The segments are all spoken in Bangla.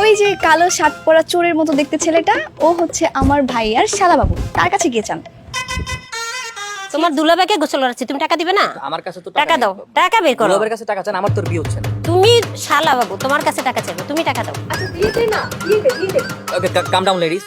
ওই যে কালো শার্ট পরা চোরের মতো দেখতে ছেলেটা, ও হচ্ছে আমার ভাই আর শালাবাবু, তার কাছে গিয়ে চান। তোমার দুলাভাইকে গোসল করাচ্ছি, তুমি টাকা দিবে না? আমার কাছে তো টাকা দাও, টাকা বের করো। দুলাভাইয়ের কাছে টাকা চান, আমার তোর বিয়ে হচ্ছে না। তুমি শালা বাবু, তোমার কাছে টাকা চাইবো, তুমি টাকা দাও। আচ্ছা দিয়ে দে না, দিয়ে দে। ওকে কাম ডাউন লেডিস,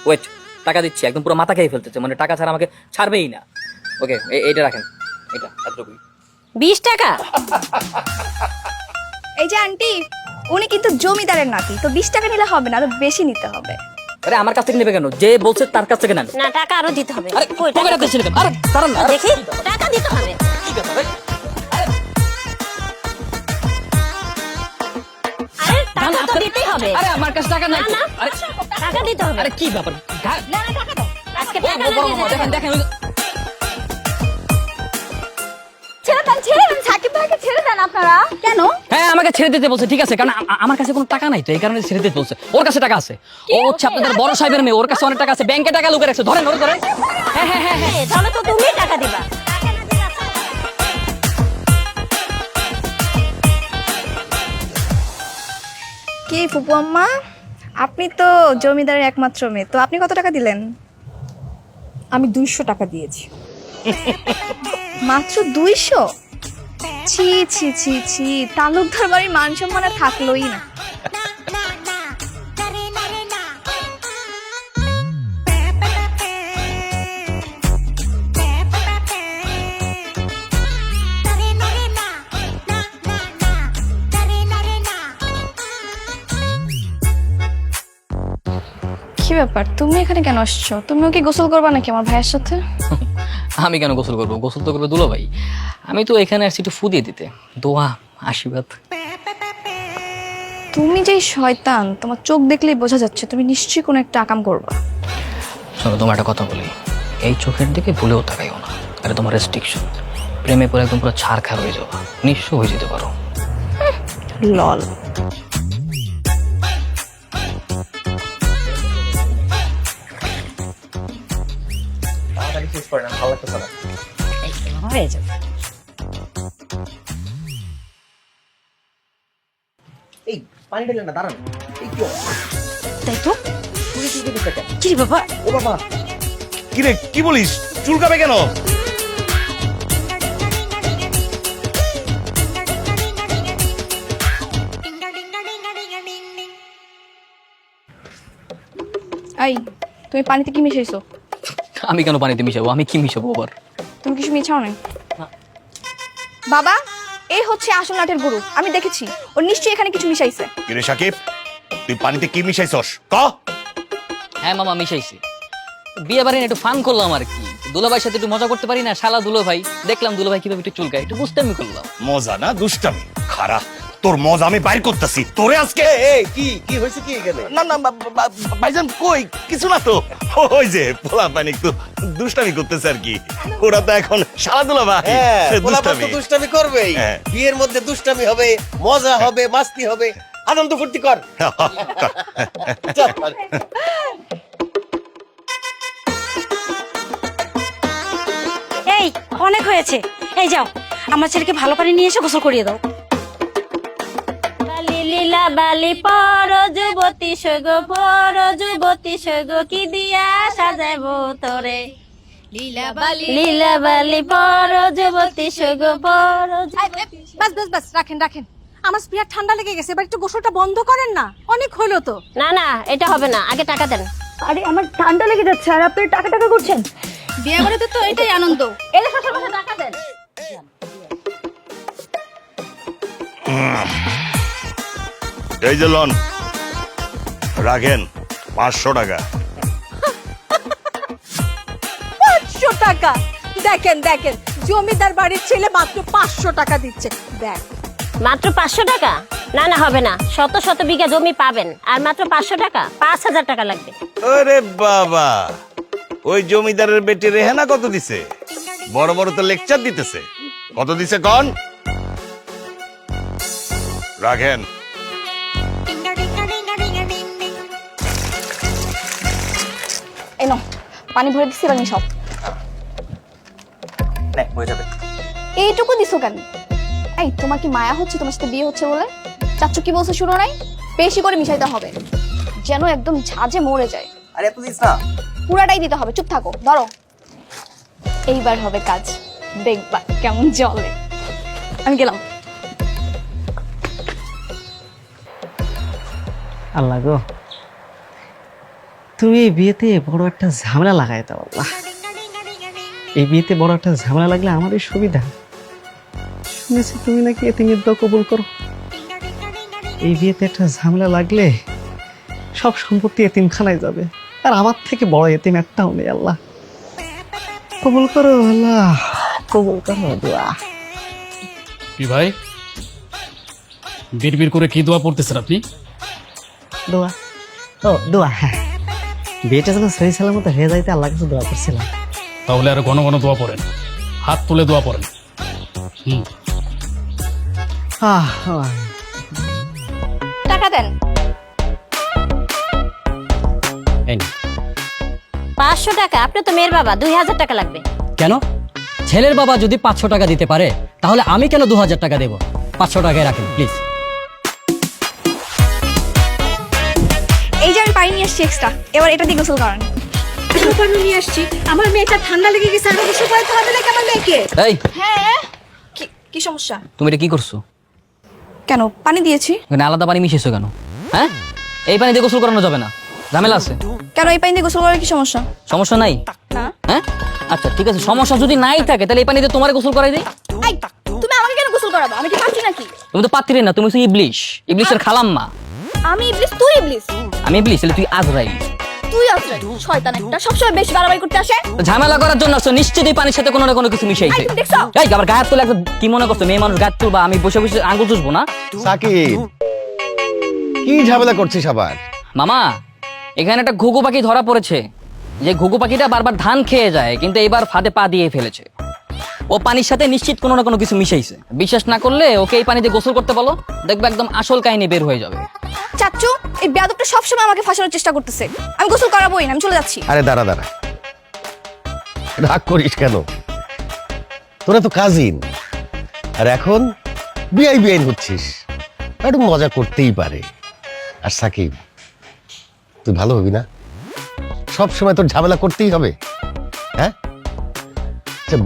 ওয়েট, টাকা দিচ্ছি। একদম পুরো মাথা খেয়ে ফেলতেছে, মানে টাকা ছাড়া আমাকে ছাড়বেই না। ওকে এইটা রাখেন, এটা এতটুকুই। 20 টাকা? এই যে আন্টি, উনি কিন্তু জমিদারের নাতি, তো 20 টাকা নিলে হবে না, আরো বেশি নিতে হবে। আরে আমার কাছ থেকে নেবে কেন? যে বলছে তার কাছ থেকে নেন। না, টাকা আরো দিতে হবে। আরে কই টাকা? পকেটে দিচ্ছেন কেন? আরে দাঁড়ান না, দেখি, টাকা দিতে হবে। কি কথা ভাই? আরে টাকা তো দিতেই হবে। আরে আমার কাছে টাকা নাই। না, না, আরে টাকা দিতে হবে। আরে কি ব্যাপার? না, টাকা দাও। আজকে ও, টাকা ও, বড় লাগিয়ে মামা, দেখেন দেবে। দেখেন ছেড়ে দেন, সাকিব ভাইকে ছেড়ে দেন আপনারা। কেন? হ্যাঁ আমাকে ছেড়ে দিতে বলছে, ঠিক আছে, কারণ আমার কাছে কোনো টাকা নাই, তো এই কারণে ছেড়ে দিতে বলছে। ওর কাছে টাকা আছে, ও হচ্ছে আপনাদের বড় সাহেবের মেয়ে, ওর কাছে অনেক টাকা আছে, ব্যাংকে টাকা লুকিয়ে রাখছে। ধরেন, ধরেন। হ্যাঁ হ্যাঁ হ্যাঁ হ্যাঁ। তাহলে তো তুমি টাকা দিবা। কি ফুপু আম্মা, আপনি তো জমিদারের একমাত্র মেয়ে, তো আপনি কত টাকা দিলেন? আমি 200 টাকা দিয়েছি। মাত্র 200? ছি ছি ছি ছি, তালুকদার বাড়ির মান সম্মান আর থাকলোই না। কি ব্যাপার, তুমি এখানে কেন আসছো? তুমিও কি গোসল করবা নাকি আমার ভাইয়ের সাথে? আমি কেন গোসল করবো? গোসল তো করবে দুলাভাই। আমি তো এখানে আসছি একটু ফু দিয়ে দিতে, দোয়া আশীর্বাদ। তুমি যেই শয়তান, তোমার চোখ দেখলেই বোঝা যাচ্ছে তুমি নিশ্চয়ই কোনো একটা আকাম করবা। শোনো, তোমার একটা কথা বলি, এই চোখের দিকে ভুলেও তাকাইও না। আরে তোমার রেস্ট্রিকশন, প্রেমে পরে একদম পুরো ছাড়খার হয়ে যাওয়া, নিঃস্ব হয়ে যেতে পারো। লল। হয়ে যাবে। এই পানি ঢেলে না, দাঁড়ান। এই কি তাই তো। কি রে বাবা? ও বাবা, কি রে, কি বলিস? চুলকাবে কেন? এই, তুমি পানিতে কি মিশাইছো? আমি কেন পানিতে মিশাবো? আমি কি মিশাবো আবার? তুমি কিছু মিছাও নাই? বাবা, এই হচ্ছে আসল নাটের গরু, আমি দেখেছি, ও নিশ্চয়ই এখানে কিছু মিশাইছে। কি রে সাকিব, তুই পানিতে কি মিশাইছস? ক। হ্যাঁ মামা, মিশাইছি। বিয়ে বাড়ি একটু ফান করলাম আর কি, দুলাভাইয়ের সাথে একটু মজা করতে পারি না? শালা দুলাভাই, দেখলাম দুলাভাই কিভাবে একটু চুলকায়, একটু বুঝতে আমি করলাম। মজা না দুষ্টামি? খারা, তোর মজা আমি বাইর করতেছি তোরে আজকে। কি কি হয়েছে কি এখানে? না না ভাইজান, কই কিছু না তো। ওই যে পোলা পানি একটু দুষ্টামি করতেছে আর কি। ওরা তো এখন সারা দুলা ভাই হ্যাঁ, পোলাপান দুষ্টামি। তো দুষ্টামি করবেই। হ্যাঁ। বিয়ের মধ্যে দুষ্টামি হবে, মজা হবে, মাস্তি হবে, আনন্দ ফুর্তি কর। চল। এই অনেক হয়েছে, এই যাও আমার ছেলেকে ভালো পানি নিয়ে এসে গোসল করিয়ে দাও। বালি লীলা বালি পর যুবতী সৈগ, পর যুবতী সৈগ, কি দিয়া সাজাইবো তোরে। লীলা বালি পর যুবতী সৈগ, পর বাস বাস বাস, রাখেন রাখেন। আমার স্পিয়ার ঠান্ডা লেগে গেছে, এবার একটু গোসলটা বন্ধ করেন না, অনেক হলো তো। না না, এটা হবে না, আগে টাকা দেন। আরে আমার ঠান্ডা লেগে যাচ্ছে আর আপনি টাকা টাকা করছেন। বিয়ে বাড়িতে তো এটাই আনন্দ। এলে শ্বশুর মশাই টাকা দেন। এই যে লন, রাখেন 500 টাকা। 500 টাকা? দেখেন দেখেন, জমিদার বাড়ির ছেলে মাত্র 500 টাকা দিচ্ছে। দেখ, মাত্র 500 টাকা? না না, হবে না, শত শত বিঘা জমি পাবেন, আর মাত্র 500 টাকা? 5000 টাকা লাগবে। আরে বাবা, ওই জমিদারের বেটি রেহানা কত দিছে? বড় বড় তো লেকচার দিতেছে। কত দিছে কন? রাখেন। এই নাও, পানি ভরে দিচ্ছি, এবার মিশাও। হয়ে যাবে। এইটুকু দিছো কেন? এই, তোমার কি মায়া হচ্ছে তোমার সাথে বিয়ে হচ্ছে বলে? চাচ্চু কি বলছে শুনো নাই? বেশি করে মিশাইতে হবে, যেন একদম ঝাঁঝে মরে যায়। আরে এত দিস না। পুরাটাই দিতে হবে, চুপ থাকো। ধরো, এইবার হবে কাজ, দেখবা কেমন জলে। আমি গেলাম। আল্লাহ গো, তুমি এই বিয়েতে বড় একটা ঝামেলা লাগাই দাও আল্লাহ। এই বিয়েতে বড় একটা ঝামেলা লাগলে আমারই সুবিধা। শুনেছি তুমি নাকি এতিমের দোয়া কবুল করো। এই বিয়েতে একটা ঝামেলা লাগলে সব সম্পত্তি এতিমখানায় যাবে, আর আমার থেকে বড় এতিম একটাও নেই। আল্লাহ কবুল করো, আল্লাহ কবুল করো দোয়া। কি ভাই, বিড়বিড় করে কি দোয়া পড়তেছেন আপনি? দোয়া, ও দোয়া, হ্যাঁ। বিয়েটা যেন সহি সালামত হয়ে যাইতে আল্লাহ কাছে দোয়া করছিলাম। তাহলে আরো ঘন ঘন দোয়া পড়েন, হাত তুলে দোয়া পড়েন। আহ, আহ। টাকা দেন। এই নে। 500 টাকা? আপনি তো মেয়ের বাবা, 2000 টাকা লাগবে। কেন? ছেলের বাবা যদি 500 টাকা দিতে পারে, তাহলে আমি কেন 2000 টাকা দেবো? 500 টাকায় রাখেন প্লিজ। এই যে আমি পানি নিয়ে আসছি এক্সট্রা, এবার এটা দিয়ে গোসল করান। পানি নিয়ে আসছি, আমার মেয়েটা ঠান্ডা লেগে গেছে, আর কিছু করতে হবে নাকি আমার মেয়েকে? এই, হ্যাঁ, কি সমস্যা? তুমি এটা কি করছো? কেন পানি দিয়েছি? এখানে আলাদা পানি মিশিয়েছো কেন? হ্যাঁ, এই পানি দিয়ে গোসল করানো যাবে না, ঝামেলা আছে। কেন এই পানি দিয়ে গোসল করার কি সমস্যা? সমস্যা নাই? না। হ্যাঁ, আচ্ছা ঠিক আছে, সমস্যা যদি নাই থাকে তাহলে এই পানিতে তোমার গোসল করাই দিই। এই, তুমি আমাকে কেন গোসল করাবো? আমি কি পাচ্ছি নাকি? তুমি তো পাত্রী না, তুমি হচ্ছে ইবলিশ, ইবলিশের খালাম্মা। আমি ইবলিস, তুই ইবলিস। আমি ইবলিশ, তাহলে তুই আজরাইল। তুই আসলে শয়তান একটা, সবসময় বেশি বাড়াবাড়ি করতে আসে। ঝামেলা করার জন্য আসছো, নিশ্চিতই পানির সাথে কোনো না কোনো কিছু মিশাইছে। এই, তুমি দেখছো? এই আবার গায়ে হাত তুলে একদম কি মনে করছো? মেয়ে মানুষ গায়ে তুলবা, আমি বসে বসে আঙ্গুল চুষবো না? সাকিব, কি ঝামেলা করছিস আবার? মামা, এখানে একটা ঘুঘু পাখি ধরা পড়েছে। যে ঘুঘু পাখিটা বারবার ধান খেয়ে যায়, কিন্তু এবার ফাঁদে পা দিয়ে ফেলেছে। ও পানির সাথে নিশ্চিত কোনো না কোনো কিছু মিশাইছে। বিশ্বাস না করলে ওকে এই পানিতে গোসল করতে বলো, দেখবে একদম আসল কাহিনী বের হয়ে যাবে। চাচ্চু, এই বেয়াদবটা সবসময় আমাকে ফাঁসানোর চেষ্টা করতেছে। আমি গোসল করাবোই না, আমি চলে যাচ্ছি। আরে দাঁড়া দাঁড়া, রাগ করিস কেন? তোরা তো কাজিন, আর এখন বিআই বিআইন হচ্ছিস, একটু মজা করতেই পারে। আর সাকিব, তুই ভালো হবি না? সব সময় তোর ঝামেলা করতেই হবে? হ্যাঁ,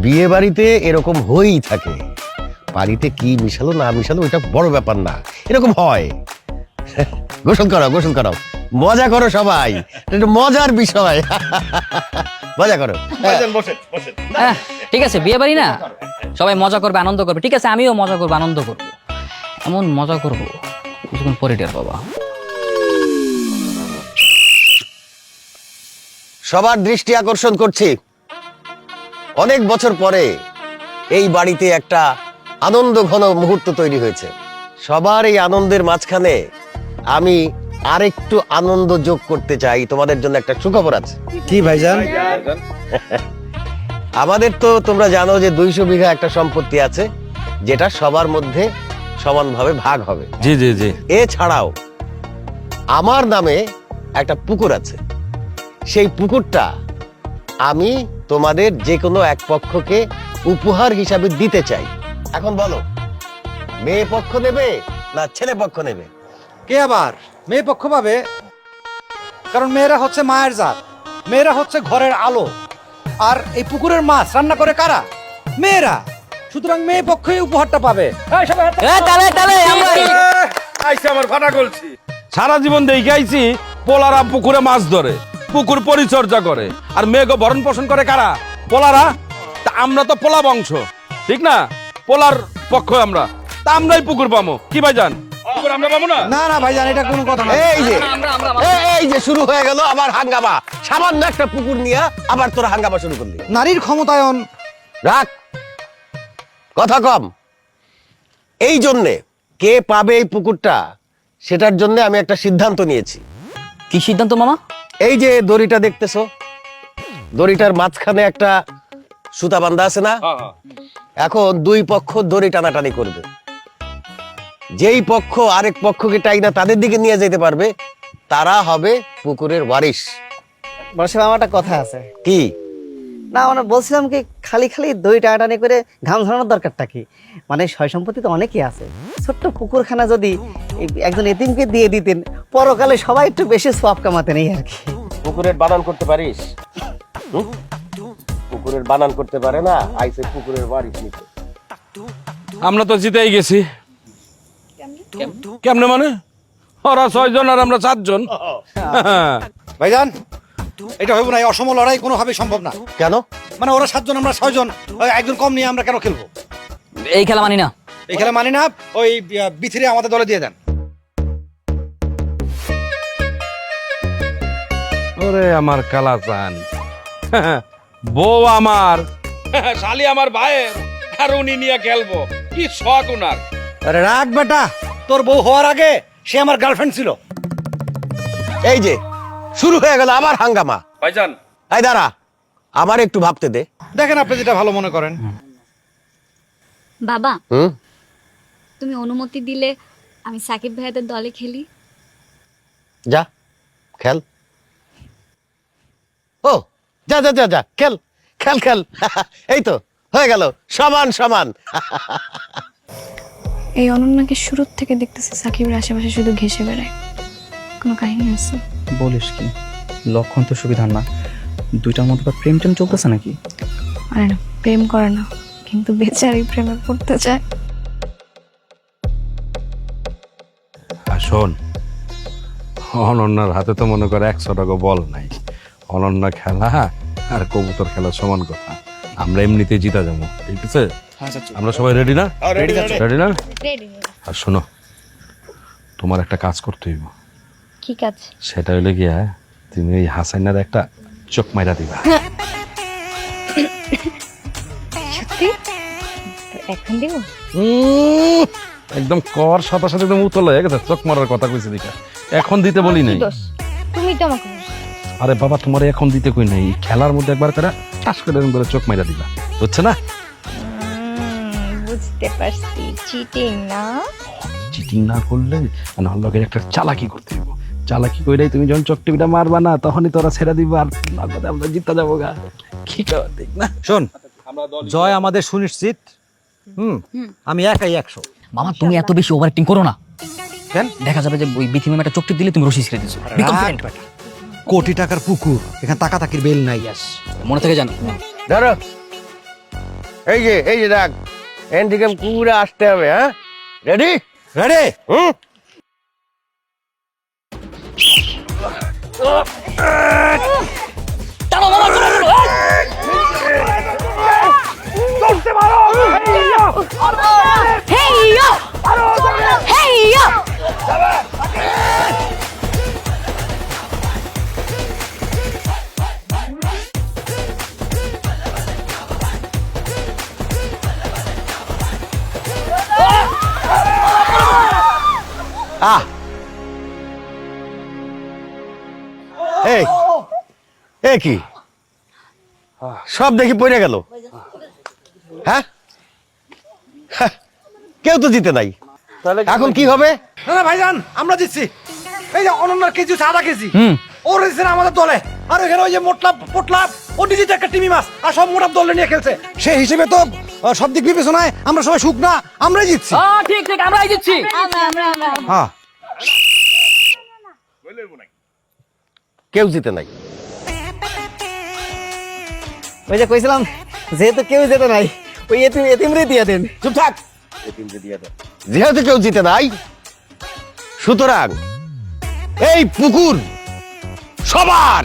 বিয়ে বাড়িতে এরকম হয়েই থাকে। বাড়িতে কি মিশালো না মিশালো ওইটা বড় ব্যাপার না, এরকম হয়। গোসল করাও, গোসল করাও, মজা করো সবাই, এটা মজার বিষয়। মজা করো। ভাইজান বসেন বসেন। ঠিক আছে, বিয়ে বাড়ি না, সবাই মজা করবে, আনন্দ করবে। ঠিক আছে, আমিও মজা করবো, আনন্দ করবো, এমন মজা করবো কিছুক্ষণ পরে টের বাবা। সবার দৃষ্টি আকর্ষণ করছি, অনেক বছর পরে এই বাড়িতে একটা আনন্দ ঘন মুহূর্ত তৈরি হয়েছে। সবার এই আনন্দের মাঝখানে আমি আরেকটু আনন্দ যোগ করতে চাই। তোমাদের জন্য একটা সুখবর আছে। কি ভাইজান? আমাদের তো তোমরা জানো যে 200 বিঘা একটা সম্পত্তি আছে, যেটা সবার মধ্যে সমানভাবে ভাগ হবে। জি জি জি। এছাড়াও আমার নামে একটা পুকুর আছে, সেই পুকুরটা আমি তোমাদের যে কোনো এক পক্ষকে উপহার হিসাবে দিতে চাই। এখন বলো, মেয়ে পক্ষ নেবে না ছেলে পক্ষ নেবে? কে আবার মেয়ে পক্ষ পাবে? কারণ মেয়েরা হচ্ছে মায়ের জাত, মেয়েরা হচ্ছে ঘরের আলো, আর এই পুকুরের মাছ রান্না করে কারা? মেয়েরা। সুতরাং মেয়ে পক্ষই উপহারটা পাবে। আমার ফাটা গলছি, সারা জীবন দেখে আইছি পোলারা পুকুরে মাছ ধরে, পুকুর পরিচর্যা করে, আর মেয়েকে ভরণ পোষণ করে কারা? পোলারা। তা আমরা তো পোলা বংশ, ঠিক না? পোলার পক্ষ আমরা, তা আমরাই পুকুর পাবো। কি ভাইজান, পুকুর আমরা পাবো না? না না ভাইজান, এটা কোনো কথা না। এই যে শুরু হয়ে গেল আবার হাঙ্গামা। সামান্য একটা পুকুর নিয়ে আবার তোরা হাঙ্গামা শুরু করলি। নারীর ক্ষমতায়ন। রাখ, কথা কম। এই জন্যে কে পাবে এই পুকুরটা, সেটার জন্য আমি একটা সিদ্ধান্ত নিয়েছি। কি সিদ্ধান্ত মামা? এই যে দড়িটা দেখতেছো, দড়িটার মাঝখানে একটা সুতা বান্ধা আছে না? এখন দুই পক্ষ দড়ি টানাটানি করবে। যেই পক্ষ আরেক পক্ষকে টাইনা তাদের দিকে নিয়ে যেতে পারবে, তারা হবে পুকুরের ওয়ারিশ। বর্ষে আমার একটা কথা আছে। কি? না মানে বলছিলাম কি খালি খালি দই টানাটানি করে ঘাম ঝরানোর দরকারটা কি, মানে সয় সম্পত্তি তো অনেকই আছে, ছোট্ট পুকুরখানা যদি একজন এতিমকে দিয়ে দিতেন পরকালে সবাই একটু বেশি সওয়াব কামাতেন এই আর কি। পুকুরের বানান করতে পারিস? পুকুরের বানান করতে পারে না, আইসে পুকুরের বাড়ি নিতে। আমরা তো জিতেই গেছি। কেমনে মানে? ওরা 6 জন আর আমরা 7 জন। ভাইজান এটা হইব না, এই অসম লড়াই কোনোভাবে সম্ভব না। কেন? মানে ওরা 7 জন আমরা 6 জন, একজন কম নিয়ে আমরা কেন খেলবো? এই খেলা মানি না। এই খেলা মানি না, ওই বিথিরে আমাদের দলে দিয়ে দেন। ওরে আমার কালাচান, বউ আমার, শালি আমার ভাইয়ের, আর উনি নিয়ে খেলবো, কি শখ উনার। আরে রাখ বেটা, তোর বউ হওয়ার আগে সে আমার গার্লফ্রেন্ড ছিল। এই যে শুরু হয়ে গেল আবার হাঙ্গামা। ভাইজান এই দাঁড়া, আমার একটু ভাবতে দে। দেখেন আপনি যেটা ভালো মনে করেন। বাবা, হুম, তুমি অনুমতি দিলে আমি সাকিব ভাইয়াদের দলে খেলি। যা খেল। ও যা যা যা যা খেল খেল খেল। এই তো হয়ে গেল সমান সমান। এই অনন্যাকে শুরুর থেকে দেখতেছি সাকিবের আশেপাশে শুধু ঘেসে বেড়ায়, কোনো কাহিনী আছে? বলিস কি, লক্ষণ তো সুবিধার না, দুইটার মধ্যে প্রেম টেম চলতেছে নাকি? আরে না, প্রেম করে না, কিন্তু বেচারি প্রেমে পড়তে চায়। আর শোন, অনন্যার হাতে তো মনে করে 100 টাকা বল নাই। অনন্যা খেলা আর কবুতর খেলা সমান কথা। আমরা এমনিতেই জিতা যাবো, ঠিক আছে? আমরা সবাই রেডি না? রেডি না? আর শোনো, তোমার একটা কাজ করতে হইব। কি কাজ? সেটা হইলে গিয়া তুমি এই হাসাইনার একটা চোখ মাইরা দিবা। সত্যি? এখন দিব? একদম কর সাথে সাথে একদম উতল হয়ে গেছে, চোখ মারার কথা কইছি দিকা। এখন দিতে বলি নাই। তুমি তো আমাকে বলো। আরে বাবা, তোমার এখন দিতে কই নাই, খেলার মধ্যে একবার করে টাস করে এরকম করে চোখ মাইরা দিবা, বুঝছো না? বুঝতে পারছি, চিটিং না? চিটিং না করলে নল্লকের একটা চালাকি করতে হইব। চালাকি কইরাই তুমি যখন চোখ টিভিটা মারবা না, তখনই তোরা ছেড়ে দিবা, আর নগদে আমরা জিততে যাবো গা। কি কর ঠিক না? শোন, জয় আমাদের সুনিশ্চিত। আমি একাই 100। মামা তুমি এত বেশি ওভার অ্যাক্টিং করো না। কেন? দেখা যাবে যে ওই বিথি ম্যাম একটা চোখ টিপ দিলে তুমি রশি ছেড়ে দিছো। Be confident। কোটি টাকার পুকুর, এখানে তাকাতাকির বেল নাই। মনে থেকে জানো। ধরো এই যে দেখ, এনডিকেম পুরো আসতে হবে। হ্যাঁ, রেডি রেডি? হুম। টানো মামা, টানো, টানো। হেই ইয়ো! হেই ইয়ো! আহ এই কি সব দেখি পড়ে গেল? হ্যাঁ, কেউ তো জিতে নাই, এখন কি হবে? না না ভাইজান, আমরা জিতছি। এই যে অনন্যার কেজি হচ্ছে 1/2 কেজি, ওর এসে আমাদের দলে। আর ওখানে ওই যে মোটলা পোটলা, ও নিজে তো একটা টিমি মাছ, আর সব মোটা দলে নিয়ে খেলছে। সেই হিসেবে তো সব দিক বিবেচনায় আমরা সবাই সুখ না, আমরাই জিতছি। ঠিক ঠিক, আমরাই জিতছি। হ্যাঁ, কেউ জিতে নাই। ওই যে কইছিলাম, যেহেতু কেউ যেতে নাই, ওই এতিমরে দিয়ে দেন। চুপ থাক, যেহেতু কেউ জিতে নাই, সুতরাং এই পুকুর সবার।